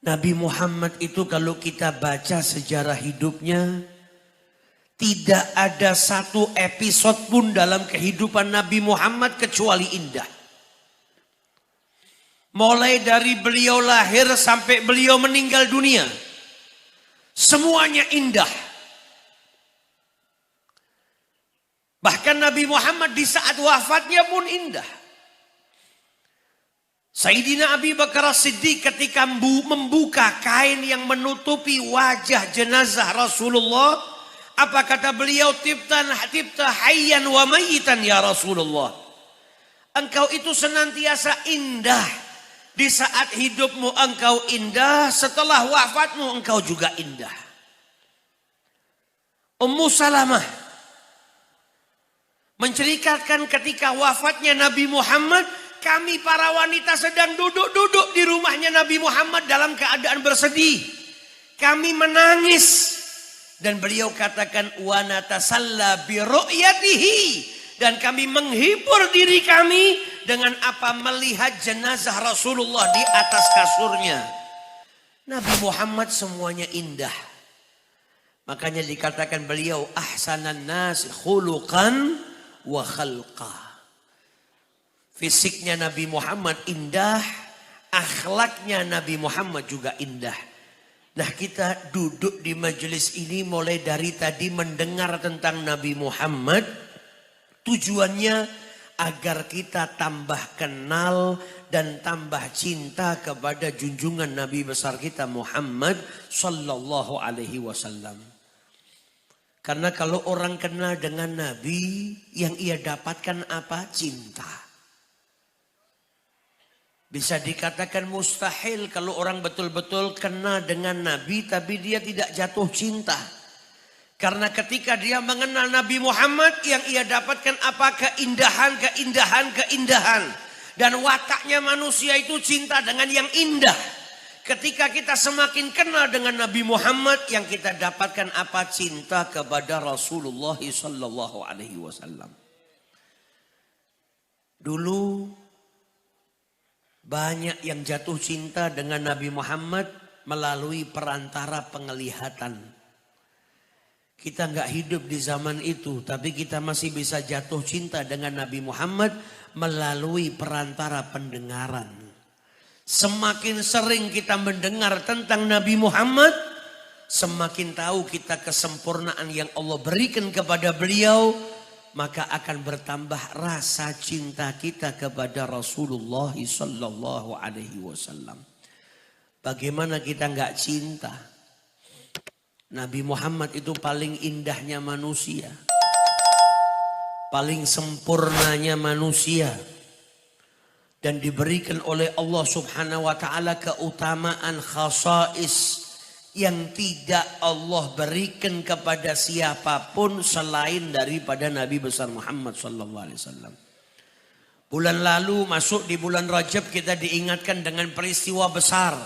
Nabi Muhammad itu kalau kita baca sejarah hidupnya, tidak ada satu episode pun dalam kehidupan Nabi Muhammad kecuali indah. Mulai dari beliau lahir sampai beliau meninggal dunia, semuanya indah. Bahkan Nabi Muhammad di saat wafatnya pun indah. Sayyidina Abi Bakar As-Siddiq ketika membuka kain yang menutupi wajah jenazah Rasulullah, apa kata beliau? Tibta hayyan wa mayyitan ya Rasulullah. Engkau itu senantiasa indah. Di saat hidupmu engkau indah, setelah wafatmu engkau juga indah. Ummu Salamah menceritakan ketika wafatnya Nabi Muhammad, kami para wanita sedang duduk-duduk di rumahnya Nabi Muhammad dalam keadaan bersedih. Kami menangis. Dan beliau katakan, wa natasalla bi ru'yatihi. Dan kami menghibur diri kami dengan apa? Melihat jenazah Rasulullah di atas kasurnya. Nabi Muhammad semuanya indah. Makanya dikatakan beliau ahsanan nas khuluqan wa khalqa. Fisiknya Nabi Muhammad indah, akhlaknya Nabi Muhammad juga indah. Nah, kita duduk di majelis ini mulai dari tadi mendengar tentang Nabi Muhammad. Tujuannya agar kita tambah kenal dan tambah cinta kepada junjungan Nabi besar kita Muhammad sallallahu alaihi wasallam. Karena kalau orang kenal dengan Nabi, yang ia dapatkan apa? Cinta. Bisa dikatakan mustahil kalau orang betul-betul kenal dengan Nabi tapi dia tidak jatuh cinta. Karena ketika dia mengenal Nabi Muhammad, yang ia dapatkan apa? Keindahan. Dan wataknya manusia itu cinta dengan yang indah. Ketika kita semakin kenal dengan Nabi Muhammad, yang kita dapatkan apa? Cinta kepada Rasulullah sallallahu alaihi wasallam. Dulu banyak yang jatuh cinta dengan Nabi Muhammad melalui perantara penglihatan. Kita nggak hidup di zaman itu, tapi kita masih bisa jatuh cinta dengan Nabi Muhammad melalui perantara pendengaran. Semakin sering kita mendengar tentang Nabi Muhammad, semakin tahu kita kesempurnaan yang Allah berikan kepada beliau, maka akan bertambah rasa cinta kita kepada Rasulullah sallallahu alaihi wasallam. Bagaimana kita nggak cinta? Nabi Muhammad itu paling indahnya manusia. Paling sempurnanya manusia. Dan diberikan oleh Allah subhanahu wa ta'ala keutamaan khasais yang tidak Allah berikan kepada siapapun selain daripada Nabi besar Muhammad sallallahu alaihi wasallam. Bulan lalu masuk di bulan Rajab kita diingatkan dengan peristiwa besar.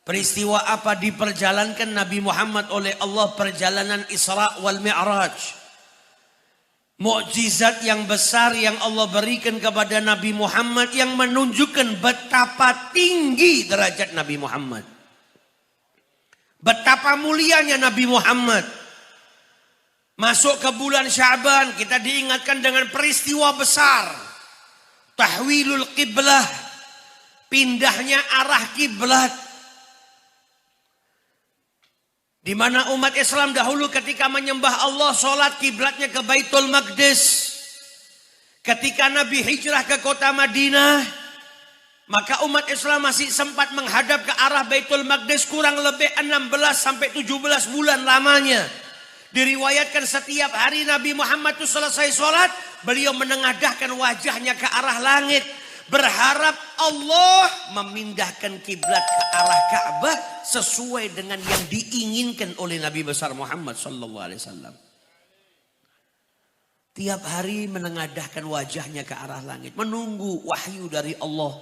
Peristiwa apa? Diperjalankan Nabi Muhammad oleh Allah perjalanan Isra wal Mi'raj. Mukjizat yang besar yang Allah berikan kepada Nabi Muhammad yang menunjukkan betapa tinggi derajat Nabi Muhammad. Betapa mulianya Nabi Muhammad. Masuk ke bulan Sya'ban kita diingatkan dengan peristiwa besar. Tahwilul qiblah. Pindahnya arah kiblat. Di mana umat Islam dahulu ketika menyembah Allah, sholat kiblatnya ke Baitul Maqdis. Ketika Nabi hijrah ke kota Madinah, maka umat Islam masih sempat menghadap ke arah Baitul Maqdis kurang lebih 16 sampai 17 bulan lamanya. Diriwayatkan setiap hari Nabi Muhammad itu selesai sholat, beliau menengadahkan wajahnya ke arah langit. Berharap Allah memindahkan kiblat ke arah Ka'bah sesuai dengan yang diinginkan oleh Nabi besar Muhammad sallallahu alaihi wasallam. Tiap hari menengadahkan wajahnya ke arah langit, menunggu wahyu dari Allah.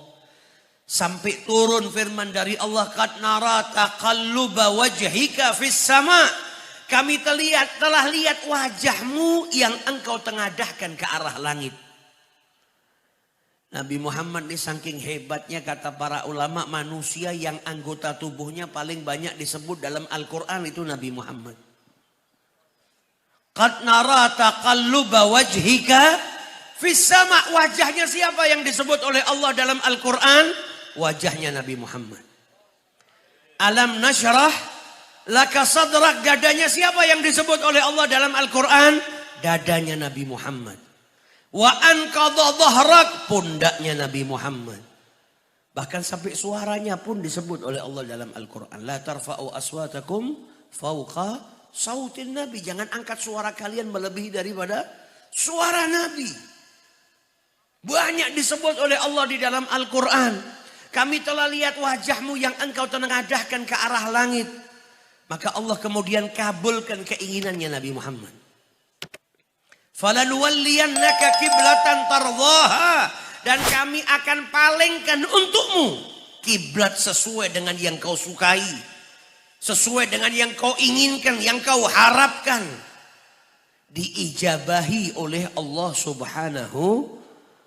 Sampai turun firman dari Allah, qad nara taqalluba wajhika fis sama. Kami telah lihat wajahmu yang engkau tengadahkan ke arah langit. Nabi Muhammad ini saking hebatnya kata para ulama, manusia yang anggota tubuhnya paling banyak disebut dalam Al-Quran itu Nabi Muhammad. Qad nara taqalluba wajhika fis sama. Wajahnya siapa yang disebut oleh Allah dalam Al-Quran? Wajahnya Nabi Muhammad. Alam nashrah laka sadrak. Dadanya siapa yang disebut oleh Allah dalam Al-Quran? Dadanya Nabi Muhammad. Wa anqadha dhahrak, pundaknya Nabi Muhammad. Bahkan sampai suaranya pun disebut oleh Allah dalam Al-Quran. La tarfa'u aswatakum fauqa sautin Nabi. Jangan angkat suara kalian melebihi daripada suara Nabi. Banyak disebut oleh Allah di dalam Al-Quran. Kami telah lihat wajahmu yang engkau tengadahkan ke arah langit. Maka Allah kemudian kabulkan keinginannya Nabi Muhammad. Falanuwalliyannaka kiblatan tardhaha, dan kami akan palingkan untukmu kiblat sesuai dengan yang kau sukai, sesuai dengan yang kau inginkan, yang kau harapkan. Diijabahi oleh Allah Subhanahu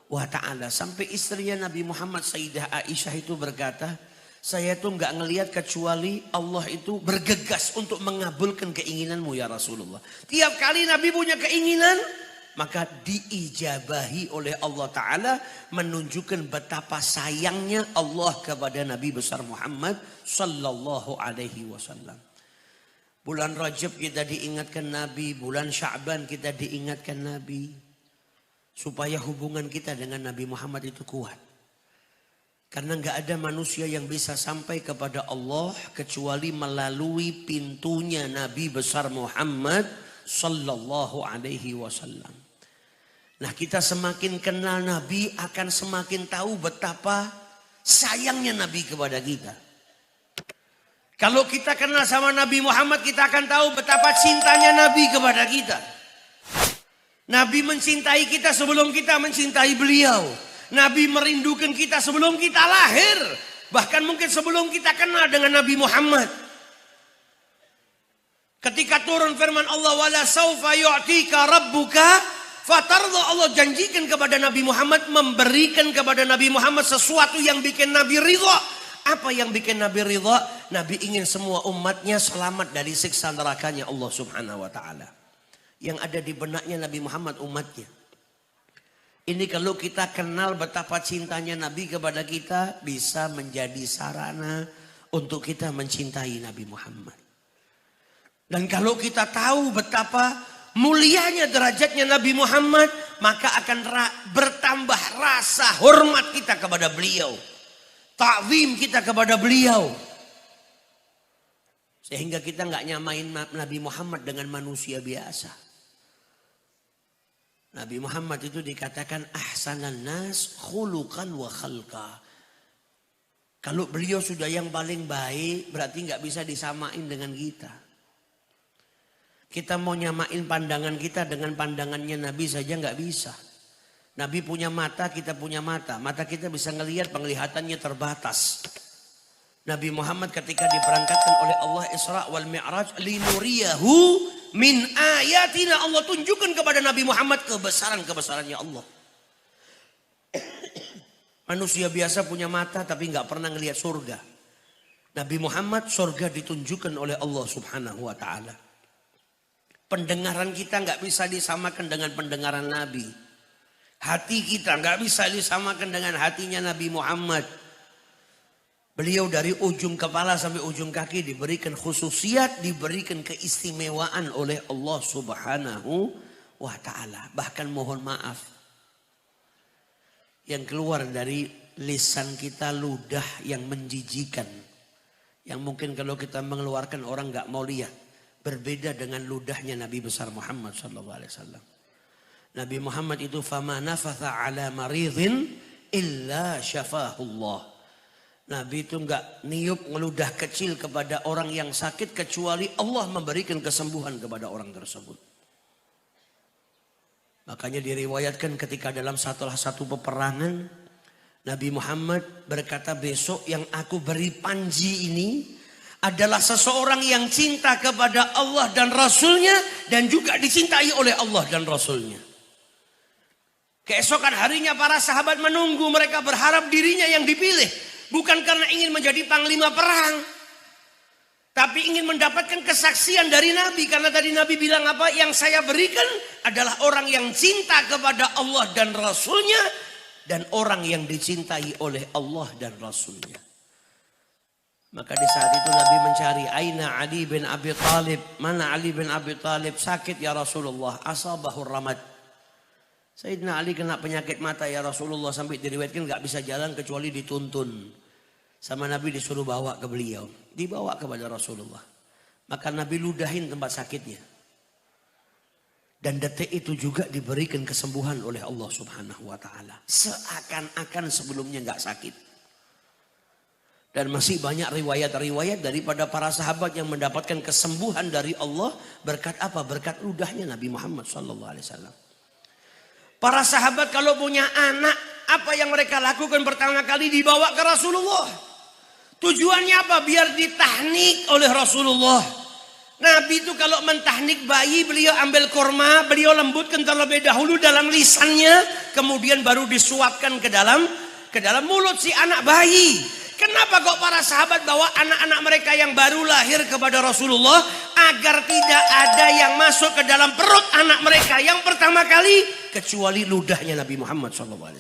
wa ta'ala. Sampai istrinya Nabi Muhammad Sayyidah Aisyah itu berkata, saya tuh nggak ngelihat kecuali Allah itu bergegas untuk mengabulkan keinginanmu ya Rasulullah. Tiap kali Nabi punya keinginan, maka diijabahi oleh Allah Ta'ala, menunjukkan betapa sayangnya Allah kepada Nabi besar Muhammad Sallallahu Alaihi Wasallam. Bulan Rajab kita diingatkan Nabi, bulan Sya'ban kita diingatkan Nabi. Supaya hubungan kita dengan Nabi Muhammad itu kuat. Karena nggak ada manusia yang bisa sampai kepada Allah kecuali melalui pintunya Nabi besar Muhammad Sallallahu Alaihi Wasallam. Nah, kita semakin kenal Nabi akan semakin tahu betapa sayangnya Nabi kepada kita. Kalau kita kenal sama Nabi Muhammad, kita akan tahu betapa cintanya Nabi kepada kita. Nabi mencintai kita sebelum kita mencintai beliau. Nabi merindukan kita sebelum kita lahir. Bahkan mungkin sebelum kita kenal dengan Nabi Muhammad. Ketika turun firman Allah, wala saufa yu'tika rabbuka fatarda, Allah janjikan kepada Nabi Muhammad, memberikan kepada Nabi Muhammad sesuatu yang bikin Nabi ridha. Apa yang bikin Nabi ridha? Nabi ingin semua umatnya selamat dari siksa nerakanya Allah Subhanahu wa ta'ala. Yang ada di benaknya Nabi Muhammad umatnya. Ini kalau kita kenal betapa cintanya Nabi kepada kita, bisa menjadi sarana untuk kita mencintai Nabi Muhammad. Dan kalau kita tahu betapa mulianya derajatnya Nabi Muhammad, maka akan bertambah rasa hormat kita kepada beliau. Ta'zim kita kepada beliau. Sehingga kita nggak nyamain Nabi Muhammad dengan manusia biasa. Nabi Muhammad itu dikatakan ahsanan nas khuluqan wa khalqa. Kalau beliau sudah yang paling baik, berarti nggak bisa disamain dengan kita. Kita mau nyamain pandangan kita dengan pandangannya Nabi saja nggak bisa. Nabi punya mata, kita punya mata. Mata kita bisa ngelihat, penglihatannya terbatas. Nabi Muhammad ketika diberangkatkan oleh Allah Isra wal Mi'raj, linuriyahu min ayatina, Allah tunjukkan kepada Nabi Muhammad kebesaran-kebesarannya Allah. Manusia biasa punya mata tapi nggak pernah ngelihat surga. Nabi Muhammad surga ditunjukkan oleh Allah Subhanahu wa ta'ala. Pendengaran kita nggak bisa disamakan dengan pendengaran Nabi. Hati kita nggak bisa disamakan dengan hatinya Nabi Muhammad. Beliau dari ujung kepala sampai ujung kaki diberikan khususiat, diberikan keistimewaan oleh Allah Subhanahu wa ta'ala. Bahkan mohon maaf, yang keluar dari lisan kita ludah yang menjijikan. Yang mungkin kalau kita mengeluarkan orang nggak mau lihat. Berbeda dengan ludahnya Nabi besar Muhammad SAW. Nabi Muhammad itu fama nafatha ala maridhin illa syafahullah. Nabi itu enggak niup ngeludah kecil kepada orang yang sakit kecuali Allah memberikan kesembuhan kepada orang tersebut. Makanya diriwayatkan ketika dalam salah satu peperangan Nabi Muhammad berkata, besok yang aku beri panji ini adalah seseorang yang cinta kepada Allah dan Rasulnya dan juga dicintai oleh Allah dan Rasulnya. Keesokan harinya para sahabat menunggu, mereka berharap dirinya yang dipilih. Bukan karena ingin menjadi panglima perang, tapi ingin mendapatkan kesaksian dari Nabi. Karena tadi Nabi bilang apa? Yang saya berikan adalah orang yang cinta kepada Allah dan Rasulnya. Dan orang yang dicintai oleh Allah dan Rasulnya. Maka di saat itu Nabi mencari, Aina Ali bin Abi Talib. Mana Ali bin Abi Talib? Sakit ya Rasulullah. Asabahur ramad. Sayyidina Ali kena penyakit mata ya Rasulullah. Sampai diriwayatkan gak bisa jalan kecuali dituntun. Sama Nabi disuruh bawa ke beliau. Dibawa kepada Rasulullah. Maka Nabi ludahin tempat sakitnya. Dan detik itu juga diberikan kesembuhan oleh Allah subhanahu wa ta'ala. Seakan-akan sebelumnya gak sakit. Dan masih banyak riwayat-riwayat daripada para sahabat yang mendapatkan kesembuhan dari Allah. Berkat apa? Berkat ludahnya Nabi Muhammad SAW. Para sahabat kalau punya anak, apa yang mereka lakukan pertama kali? Dibawa ke Rasulullah. Tujuannya apa? Biar ditahnik oleh Rasulullah. Nabi itu kalau mentahnik bayi, beliau ambil kurma, beliau lembutkan terlebih dahulu dalam lisannya, kemudian baru disuapkan ke dalam mulut si anak bayi. Kenapa kok para sahabat bawa anak-anak mereka yang baru lahir kepada Rasulullah? Agar tidak ada yang masuk ke dalam perut anak mereka yang pertama kali, kecuali ludahnya Nabi Muhammad SAW.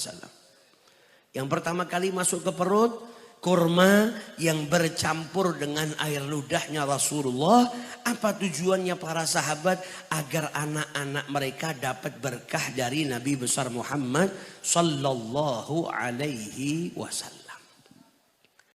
Yang pertama kali masuk ke perut, kurma yang bercampur dengan air ludahnya Rasulullah. Apa tujuannya para sahabat? Agar anak-anak mereka dapat berkah dari Nabi besar Muhammad sallallahu alaihi wasallam.